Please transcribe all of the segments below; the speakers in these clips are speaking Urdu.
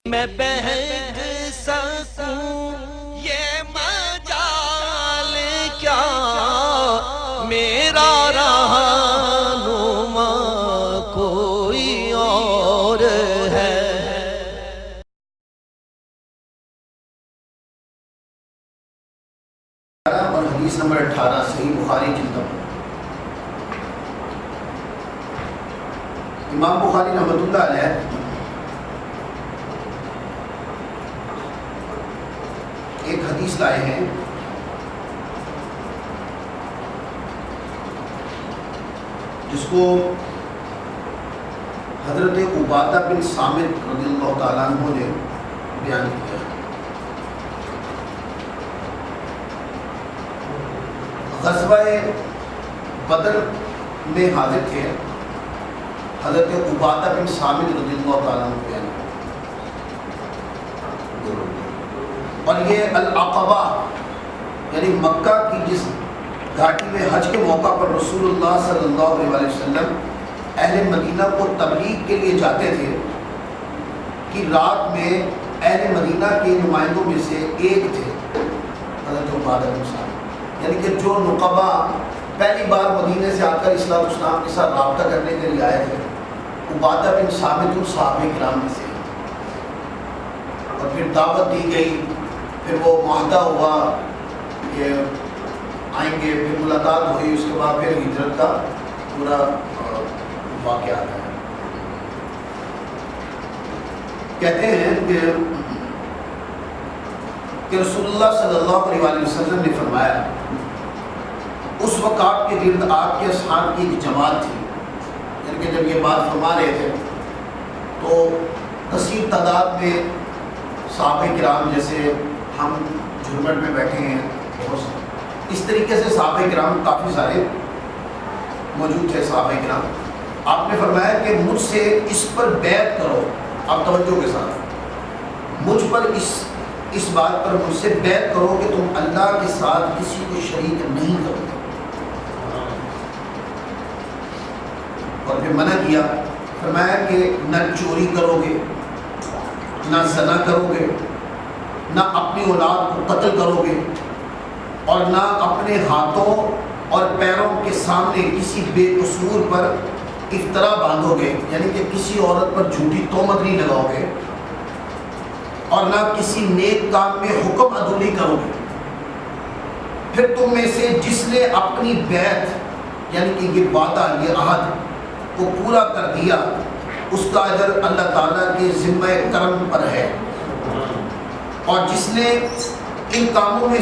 میں بہک سکوں یہ مجال کیا میرا رہنما کوئی اور ہے۔ اور حدیث نمبر 18 صحیح بخاری جلد امام بخاری رحمۃ اللہ علیہ ایک حدیث لائے ہیں جس کو حضرت عبادہ بن صامت رضی اللہ تعالیٰ عنہ نے بیان کیا۔ غزوہ بدر میں حاضر تھے حضرت عبادہ بن صامت رضی اللہ تعالیٰ عنہ بیان کیا، اور یہ العقبہ یعنی مکہ کی جس گھاٹی میں حج کے موقع پر رسول اللہ صلی اللہ علیہ وسلم اہل مدینہ کو تبلیغ کے لیے جاتے تھے کہ رات میں اہل مدینہ کے نمائندوں میں سے ایک تھے حضرت عبادہ بن صامت، یعنی کہ جو نقبہ پہلی بار مدینے سے آ کر اسلام کے ساتھ رابطہ کرنے کے لیے آئے تھے، عبادہ بن صامت ان صحابہ کرام میں سے، اور پھر دعوت دی گئی، پھر وہ معاہدہ ہوا کہ آئیں گے، پھر ملاقات ہوئی، اس کے بعد پھر ہجرت کا پورا واقعہ ہے۔ کہتے ہیں کہ رسول اللہ صلی اللہ علیہ وسلم نے فرمایا اس وقت آپ کے گرد آپ کے اصحاب کی ایک جماعت تھی، یعنی کہ جب یہ بات فرما رہے تھے تو کثیر تعداد میں صحابہ کرام، جیسے ہم جھرمٹ میں بیٹھے ہیں اس طریقے سے صحابہ کرام کافی سارے موجود تھے۔ صحابہ کرام آپ نے فرمایا کہ مجھ سے اس پر بیعت کرو، آپ توجہ کے ساتھ مجھ پر اس بات پر مجھ سے بیعت کرو کہ تم اللہ کے ساتھ کسی کو شریک نہیں کرو گے، اور پھر منع کیا، فرمایا کہ نہ چوری کرو گے، نہ زنا کرو گے، نہ اپنی اولاد کو قتل کرو گے، اور نہ اپنے ہاتھوں اور پیروں کے سامنے کسی بے قصور پر افترا باندھو گے، یعنی کہ کسی عورت پر جھوٹی تہمت نہیں لگاؤ گے، اور نہ کسی نیک کام میں حکم عدولی کرو گے۔ پھر تم میں سے جس نے اپنی بیعت یعنی کہ یہ وعدہ، یہ عہد کو پورا کر دیا، اس کا اجر اللہ تعالیٰ کے ذمہ کرم پر ہے، اور جس نے ان کاموں میں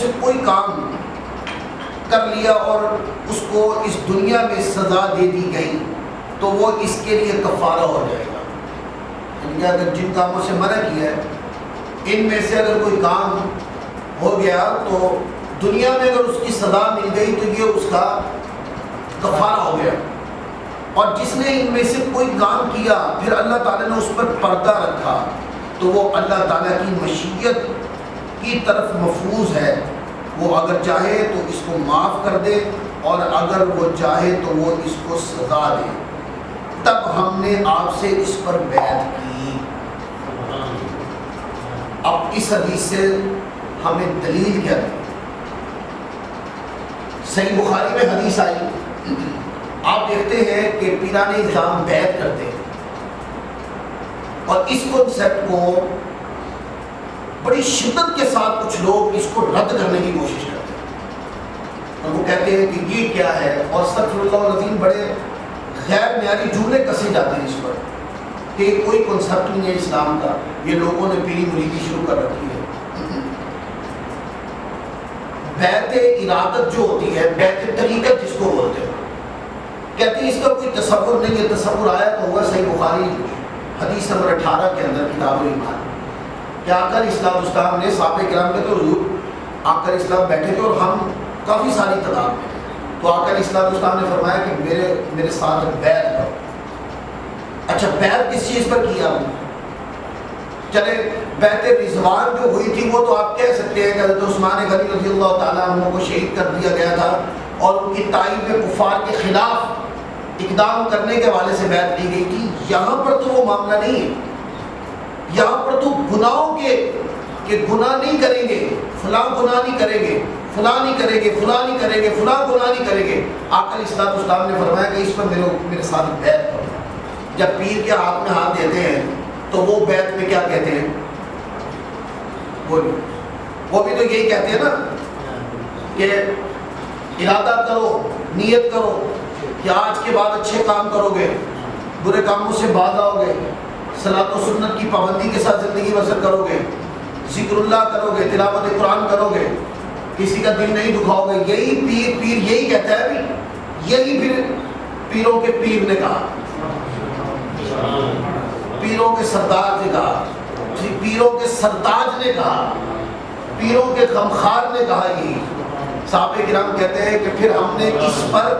سے کوئی کام کر لیا اور اس کو اس دنیا میں سزا دے دی گئی تو وہ اس کے لیے کفارہ ہو جائے گا، یعنی کہ اگر جن کاموں سے منع کیا ہے ان میں سے اگر کوئی کام ہو گیا تو دنیا میں اگر اس کی سزا مل گئی تو یہ اس کا کفارہ ہو گیا، اور جس نے ان میں سے کوئی کام کیا پھر اللہ تعالیٰ نے اس پر پردہ رکھا تو وہ اللہ تعالیٰ کی مشیت کی طرف مفروض ہے، وہ اگر چاہے تو اس کو معاف کر دے اور اگر وہ چاہے تو وہ اس کو سزا دے۔ تب ہم نے آپ سے اس پر بیعت کی۔ اب اس حدیث سے ہمیں دلیل کیا دی؟ صحیح بخاری میں حدیث آئی، آپ دیکھتے ہیں کہ پیران اعظام بیعت کرتے ہیں، اور اس کنسیپٹ کو بڑی شدت کے ساتھ کچھ لوگ اس کو رد کرنے کی کوشش کرتے ہیں، اور وہ کہتے ہیں کہ یہ کیا ہے، اور استغفر اللہ العظیم بڑے غیر معیاری جملے کسے جاتے ہیں اس پر کہ یہ کوئی کنسیپٹ نہیں ہے اسلام کا، یہ لوگوں نے پیری مریدی شروع کر رکھی ہے۔ بیعت ارادت جو ہوتی ہے، بیعت طریقت جس کو بولتے ہیں، کہتے ہیں اس کا کوئی تصور نہیں ہے، تصور آیا تو ہوا صحیح بخاری حدیث نمبر 18 کے اندر کتاب الایمان کہ آ کر اسلام نے صحابہ کرام کے تو حضور آ کر اسلام بیٹھے تھے اور ہم کافی ساری تعداد میں تھے، تو آ کر اسلام نے فرمایا کہ میرے ساتھ بیعت کرو۔ اچھا بیعت کس چیز پر کیا؟ چلے بیعت رضوان جو ہوئی تھی وہ تو آپ کہہ سکتے ہیں کہ حضرت عثمان غنی رضی اللہ تعالیٰ عنہ کو شہید کر دیا گیا تھا، اور ان کی تائید میں کفار کے خلاف اقدام کرنے کے حوالے سے بیعت لی گئی تھی. یہاں پر تو وہ معاملہ نہیں ہے. یہاں پر تو گناہوں کے کہ گناہ نہیں کریں گے, فلاں گناہ نہیں کریں گے, فلاں نہیں کریں گے, فلاں نہیں کریں گے, فلاں گناہ نہیں کریں گے. آقا علیہ الصلوۃ والسلام نے فرمایا کہ اس پر میرے ساتھ بیعت کرو. جب پیر کے ہاتھ میں ہاتھ دیتے ہیں تو وہ بیعت میں کیا کہتے ہیں؟ وہ بھی تو یہی کہتے ہیں نا کہ ارادہ کرو, نیت کرو کہ آج کے بعد اچھے کام کرو گے, برے کاموں سے باز آؤ گے, صلاۃ و سنت کی پابندی کے ساتھ زندگی بسر کرو گے, ذکر اللہ کرو گے, تلاوت قرآن کرو گے, کسی کا دل نہیں دکھاؤ گے. یہی پیر یہی کہتا ہے بھی. یہی پھر پیروں کے پیر نے کہا, پیروں کے سردار نے کہا, پیروں کے سرتاج نے کہا, پیروں کے غمخوار نے کہا. یہی صحابہ کرام کہتے ہیں کہ پھر ہم نے اس پر,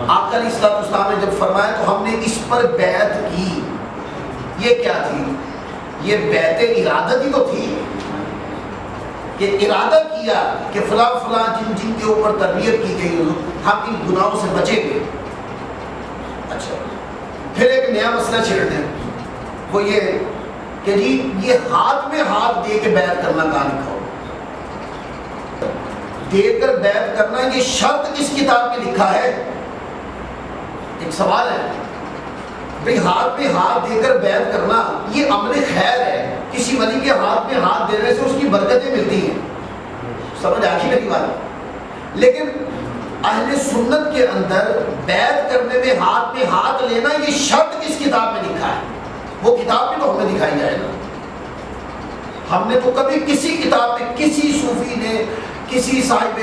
آقا علیہ الصلوۃ والسلام نے جب فرمایا تو ہم نے اس پر بیعت کی. یہ کیا تھی؟ یہ بیعت ارادت ہی تو تھی کہ ارادہ کیا کہ فلاں فلاں جن کے اوپر تربیت کی گئی ہم ان گناہوں سے بچیں گے. اچھا, پھر ایک نیا مسئلہ چھیڑتے ہیں, وہ یہ کہ جی یہ ہاتھ میں ہاتھ دے کے بیعت کرنا کہاں لکھا ہو؟ دے کر بیعت کرنا یہ شرط کس کتاب میں لکھا ہے؟ ایک سوال ہے بھئی. ہاتھ میں ہاتھ دے کر بیعت کرنا یہ عمل خیر ہے. کسی ولی کے ہاتھ میں ہاتھ دینے سے اس کی برکتیں ملتی ہیں. سمجھ آ گئی میری بات؟ لیکن اہل سنت کے اندر بیعت کرنے میں ہاتھ لینا یہ شرط کس کتاب میں لکھا ہے؟ وہ کتاب بھی تو ہمیں دکھائی جائے نا. ہم نے تو کبھی کسی کتاب میں کسی صوفی نے, کسی صاحب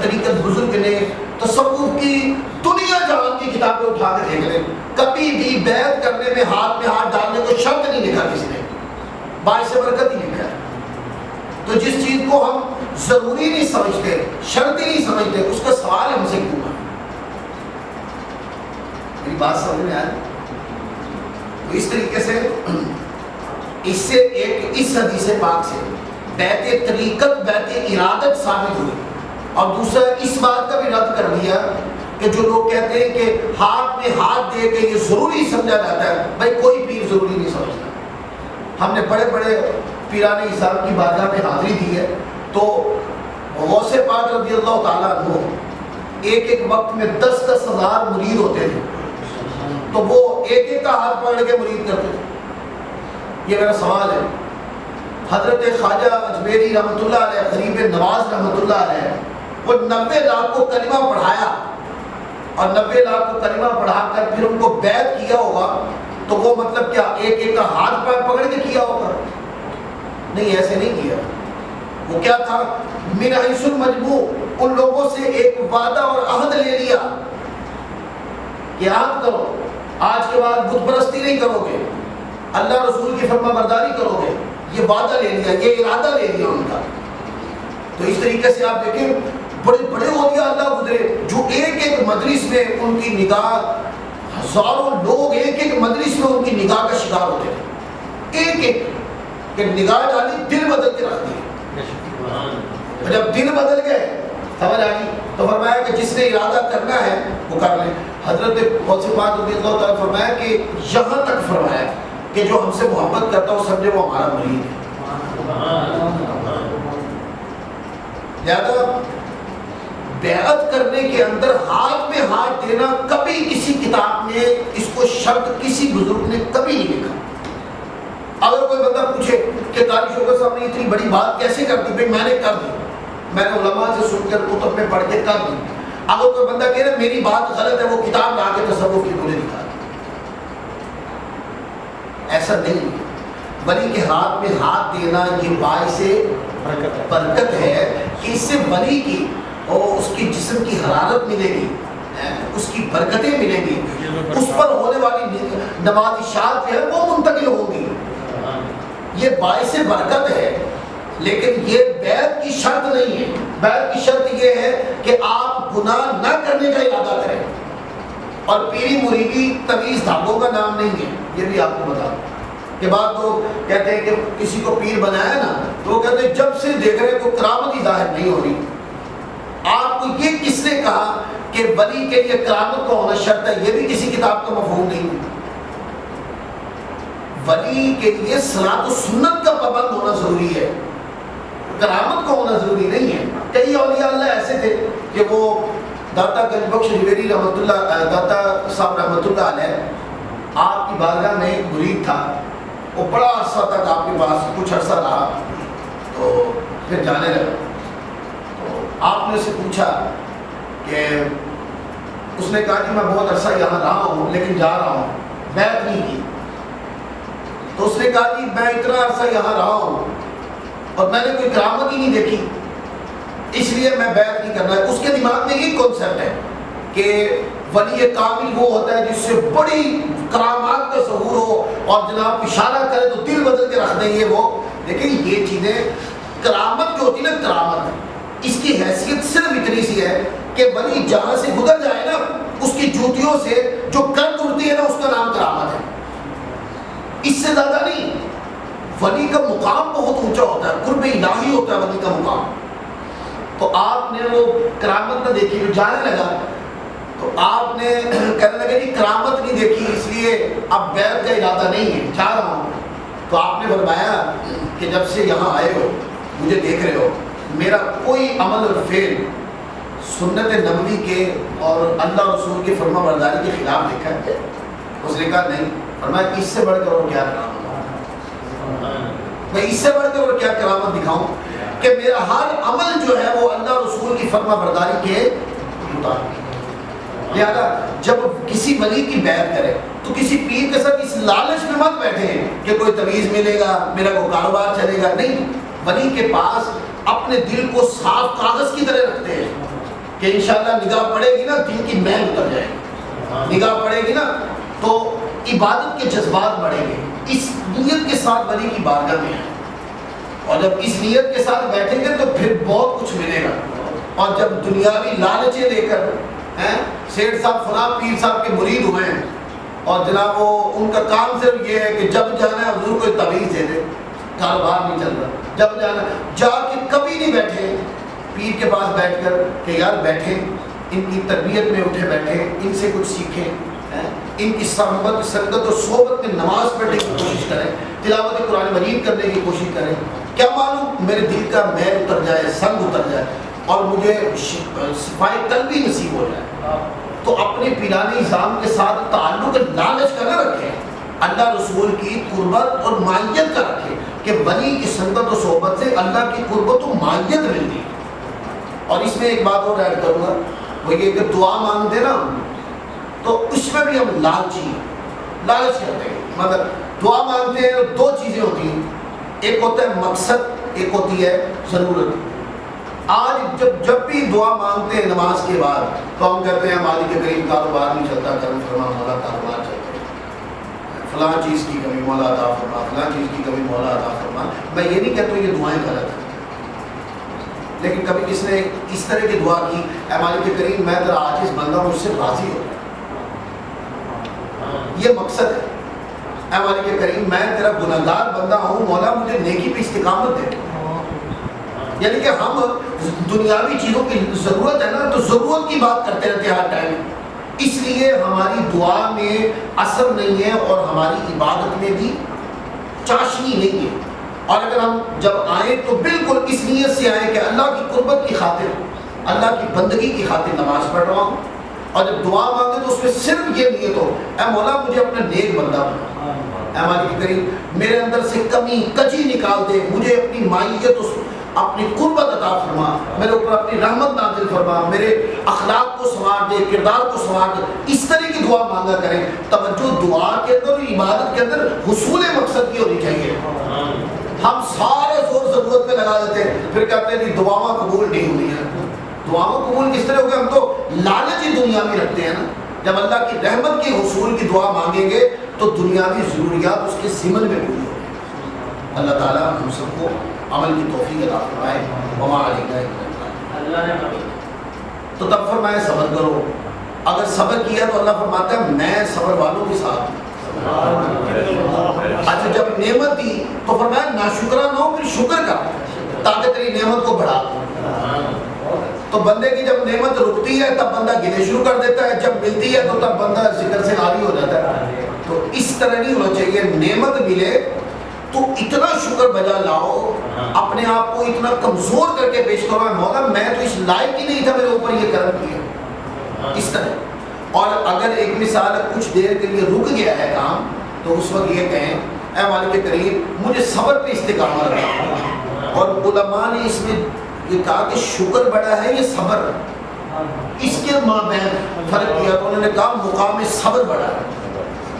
طریقت بزرگ نے تصوف کی دنیا جہان کی کتابیں اٹھا کے دیکھ لیں, کبھی بھی بیعت کرنے میں ہاتھ ڈالنے کو شرط نہیں لکھا کسی نے, باعث برکت ہی لکھا ہے. تو جس چیز کو ہم ضروری نہیں سمجھتے, شرطی نہیں سمجھتے, اس کا سوال ہم سے کیوں ہے؟ میری بات سمجھ میں آئی؟ تو اس طریقے سے اس سے ایک اس حدیث پاک سے بیعت طریقت, بیعت ارادت ثابت ہوئی. اور دوسرا اس بات کا بھی رد کر دیا کہ جو لوگ کہتے ہیں کہ ہاتھ میں ہاتھ دے کے یہ ضروری سمجھا جاتا ہے, بھائی کوئی پیر ضروری نہیں سمجھتا. ہم نے بڑے بڑے پیران اعظام کی بارگاہ میں حاضری دی ہے تو غوث پاک رضی اللہ تعالیٰ عنہ ایک ایک وقت میں 10-10 ہزار مرید ہوتے تھے, تو وہ ایک ایک کا ہاتھ پکڑ کے مرید کرتے تھے. یہ میرا سوال ہے. حضرت خواجہ اجمیری رحمۃ اللہ علیہ, غریب نواز رحمۃ اللہ علیہ, وہ 90 لاکھ کو کلمہ پڑھایا, اور 90 لاکھ کو کلمہ پڑھا کر پھر ان کو بیعت کیا ہوگا, تو وہ مطلب کیا ایک ایک کا ہاتھ پکڑ کے کیا ہوگا؟ نہیں, ایسے نہیں کیا. وہ کیا تھا؟ من حیث المجموع, ان لوگوں سے ایک وعدہ اور عہد لے لیا کہ عہد کرو, آج کے بعد بت پرستی نہیں کرو گے, اللہ رسول کی فرما برداری کرو گے. یہ وعدہ لے لیا, یہ ارادہ لے لیا ان کا. تو اس طریقے سے آپ دیکھیں بڑے بڑے اولیاء اللہ گزرے جو ایک ایک مجلس میں ان کی نگاہ, ہزاروں لوگ ایک ایک مجلس میں ان کی نگاہ کا شکار ہوتے تھے. ایک ایک کہ نگاہ ڈالی, دل بدل کے رکھ دیے. جب دل بدل گئے, سمجھ آ گئی, تو فرمایا کہ جس نے ارادہ کرنا ہے وہ کر لے. حضرت غوث پاک رضی اللہ تعالیٰ فرمایا کہ یہاں تک فرمایا کہ جو ہم سے محبت کرتا ہو سمجھے وہ ہمارا مرید ہے. لہذا بیعت کرنے کے اندر ہاتھ میں ہاتھ دینا کبھی کسی کتاب میں اس کو شرط کسی بزرگ نے کبھی نہیں لکھا. اگر کوئی بندہ پوچھے کہ قاری شوکت صاحب نے اتنی بڑی بات کیسے کر دی؟ بھائی میں نے کر دی, میں نے علماء سے سن کر کتب میں پڑھ کے کر دی. اگر کوئی بندہ کہہ رہا میری بات غلط ہے, وہ کتاب لا کے تصوف کی بولے دکھا دی. ایسا نہیں. ولی کے ہاتھ میں ہاتھ دینا یہ باعث برکت ہے کہ اس سے ولی کی اور اس کی جسم کی حرارت ملے گی, اس کی برکتیں ملیں گی, اس پر ہونے والی نوازشات جو ہے وہ منتقل ہوں گی. یہ باعث برکت ہے, لیکن یہ بیعت کی شرط نہیں ہے. بیعت کی شرط یہ ہے کہ آپ گناہ نہ کرنے کا ارادہ کریں. اور پیری مریدی تمیز دھاگوں کا نام نہیں ہے, یہ بھی آپ کو بتا دوں. کہ بعد لوگ کہتے ہیں کہ کسی کو پیر بنایا نا, تو وہ کہتے ہیں جب سے دیکھ رہے ہیں کوئی کرامت ہی ظاہر نہیں ہو رہی, آپ آپ کو یہ کس نے کہا کہ ولی کے لیے کرامت کا ہونا شرط ہے؟ یہ بھی کسی کتاب کا مفہوم نہیں ہے۔ ولی کے لیے صلاۃ و سنت کا پابند ہونا ضروری ہے، کرامت کا ہونا ضروری نہیں ہے۔ کئی اولیاء اللہ ایسے تھے کہ وہ داتا گنج بخش جویری رحمۃ اللہ، داتا صاحب رحمۃ اللہ علیہ، آپ کی بارگاہ میں ایک مرید تھا، وہ بڑا عرصہ تک آپ کے پاس کچھ عرصہ رہا، تو پھر جانے لگا۔ تو آپ نے اسے پوچھا کہ اس نے کہا کہ میں بہت عرصہ یہاں رہا ہوں لیکن جا رہا ہوں، بیعت نہیں کی۔ تو اس نے کہا کہ میں اتنا عرصہ یہاں رہا ہوں اور میں نے کوئی کرامت ہی نہیں دیکھی، اس لیے میں بیعت نہیں کرنا ہے۔ اس کے دماغ میں یہ کانسیپٹ ہے کہ ولی کامل وہ ہوتا ہے جس سے بڑی کرامات کا ظہور ہو اور جناب اشارہ کرے تو دل بدل کے رکھ دیں یہ وہ۔ دیکھیں یہ چیزیں کرامت جو ہوتی ہے نا، کرامت اس کی حیثیت صرف اتنی سی ہے کہ ولی جہاں سے گزر جائے نا، اس کی جوتیوں سے جو گرد اڑتی ہے نا، اس کا نام کرامت ہے، اس سے زیادہ نہیں۔ ولی کا مقام بہت اونچا ہوتا ہے، قرب الہی ہوتا ہے ولی کا مقام۔ تو آپ نے وہ کرامت نہ دیکھی، وہ جانے لگا، تو آپ نے کہنے لگا کہ کرامت نہیں دیکھی اس لیے اب بیعت کا ارادہ نہیں ہے، جا رہا ہوں۔ تو آپ نے فرمایا کہ جب سے یہاں آئے ہو، مجھے دیکھ رہے ہو، میرا کوئی عمل اور فعل سنت نبوی کے اور اللہ رسول کی فرما برداری کے خلاف دیکھا ہے؟ اس نے کہا نہیں۔ فرمایا اس سے بڑھ کر اور کیا کرامت، میں اس سے بڑھ کر اور کیا کرامت دکھاؤں کہ میرا ہر عمل جو ہے وہ اللہ رسول کی فرما برداری کے مطابق۔ لہذا جب کسی ولی کی بیعت کرے تو کسی پیر کے ساتھ اس لالچ میں مت بیٹھے کہ کوئی تویز ملے گا، میرا کوئی کاروبار چلے گا، نہیں۔ ولی کے پاس اپنے دل کو صاف کاغذ کی طرح رکھتے ہیں کہ انشاءاللہ نگاہ پڑے گی نا، دل کی میل اتر جائے گی، نگاہ پڑے گی نا تو عبادت کے جذبات بڑھیں گے۔ اس نیت کے ساتھ ولی کی بارگاہ میں ہے، اور جب اس نیت کے ساتھ بیٹھیں گے تو پھر بہت کچھ ملے گا۔ اور جب دنیاوی لالچیں لے کر سیٹھ صاحب فلاں پیر صاحب کے مرید ہوئے ہیں اور جناب وہ ان کا کام صرف یہ ہے کہ جب جانا ہے حضور کوئی تویز دے دے، کاروبار نہیں چل رہا، جب جانا جا کے کبھی نہیں بیٹھے پیر کے پاس بیٹھ کر کہ یار بیٹھیں، ان کی تربیت میں اٹھے بیٹھیں، ان سے کچھ سیکھیں، ان کی صحبت سنگت اور صحبت میں نماز پڑھنے کی کوشش کریں، تلاوت قرآن مجید کرنے کی کوشش کریں، کیا معلوم میرے دل کا میل اتر جائے، سنگ اتر جائے اور مجھے صفائی قلبی نصیب ہو جائے۔ تو اپنے پیرانی نظام کے ساتھ تعلق لالچ کا نہ رکھیں، اللہ رسول کی قربت اور معیت کا رکھیں کہ ولی کی سنگت و صحبت سے اللہ کی قربت و معیت ملتی ہے۔ اور اس میں ایک بات اور ایڈ کروں گا، وہ یہ کہ دعا مانگتے نا تو اس میں بھی ہم لالچ کرتے ہیں، مطلب دعا مانگتے ہیں دو چیزیں ہوتی ہیں، ایک ہوتا ہے مقصد، ایک ہوتی ہے ضرورت۔ آج جب بھی دعا مانگتے ہیں نماز کے بعد تو ہم کہتے ہیں مالک کریم کاروبار نہیں چلتا، کرم فرما مولا کاروبار چلتا ہے، فلاں چیز کی کمی مولا عطا فرما، فلاں چیز کی کمی مولا عطا فرما۔ میں یہ نہیں کہتا یہ دعائیں غلط ہیں، لیکن کبھی کس نے اس طرح کی دعا کی، اے مالک کریم میں تیرا عاجز بندہ، مجھ سے راضی ہو، یہ مقصد ہے۔ اے مالک کریم میں تیرا گنہگار بندہ ہوں، مولا مجھے نیکی پہ استقامت دے۔ یعنی کہ ہم دنیاوی چیزوں کی ضرورت ہے نا تو ضرورت کی بات کرتے رہتے ہیں ہر ٹائم، اس لیے ہماری دعا میں اثر نہیں ہے اور ہماری عبادت میں بھی چاشنی نہیں ہے۔ اور اگر ہم جب آئیں تو بالکل اس نیت سے آئیں کہ اللہ کی قربت کی خاطر، اللہ کی بندگی کی خاطر نماز پڑھ رہا ہوں، اور جب دعا مانگے تو اس میں صرف یہ نیت ہو، اے مولا مجھے اپنا نیک بندہ بنا، اے مالک کریم میرے اندر سے کمی کجی نکال دے، مجھے اپنی مائیت اپنی قربت عطا فرما، میرے اوپر اپنی رحمت نازل فرما، میرے اخلاق کو سنوار دے، کردار کو سنوار دے۔ اس طرح کی دعا مانگا کریں۔ توجہ دعا کے اندر اور عبادت کے اندر حصول مقصد کی ہونی چاہیے۔ ہم سارے زور ضرورت پہ لگا دیتے ہیں، پھر کہتے ہیں کہ دعاواں قبول نہیں ہوئی ہیں۔ دعاواں قبول کس طرح ہو گیا؟ ہم تو لالچی دنیا میں رکھتے ہیں نا۔ جب اللہ کی رحمت کے حصول کی دعا مانگیں گے تو دنیاوی ضروریات اس کے ضمن میں پوری ہوگی۔ اللہ تعالیٰ ہم سب کو عمل کی توفیق عطا فرمائے۔ وما علینا الا البلاغ۔ تو تب فرمائے صبر کرو، اگر صبر کیا تو اللہ فرماتا ہے میں صبر والوں کے ساتھ۔ اچھا جب نعمت دی تو فرمایا ناشکرا نہ ہو، پھر شکر کر تاکہ تیری نعمت کو بڑھا دو۔ تو بندے کی جب نعمت رکتی ہے تب بندہ گنے شروع کر دیتا ہے، جب ملتی ہے تو تب بندہ ذکر سے عاری ہو جاتا ہے۔ تو اس طرح نہیں ہونا چاہیے، نعمت ملے تو اتنا شکر بجا لاؤ، اپنے آپ کو اتنا کمزور کر کے پیش کرو، مولا میں تو اس لائق ہی نہیں تھا، میرے اوپر یہ کرم کیا، اس طرح۔ اور اگر ایک مثال کچھ دیر کے لیے رک گیا ہے کام تو اس وقت یہ کہیں اے مالک کریم مجھے صبر پہ استقامت رکھا۔ اور علماء نے اس میں یہ کہا کہ شکر بڑا ہے یہ صبر، اس کے مابین فرق کیا تو انہوں نے کہا مقام صبر بڑا ہے،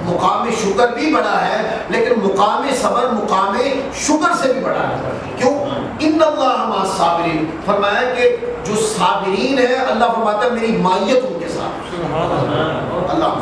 مقام شکر بھی بڑا ہے لیکن مقام صبر مقام شکر سے بھی بڑا ہے۔ کیوں؟ ان اللہ مع الصابرین، فرمایا کہ جو صابرین ہے اللہ فرماتا ہے میری مائیت ان کے ساتھ۔ اللہ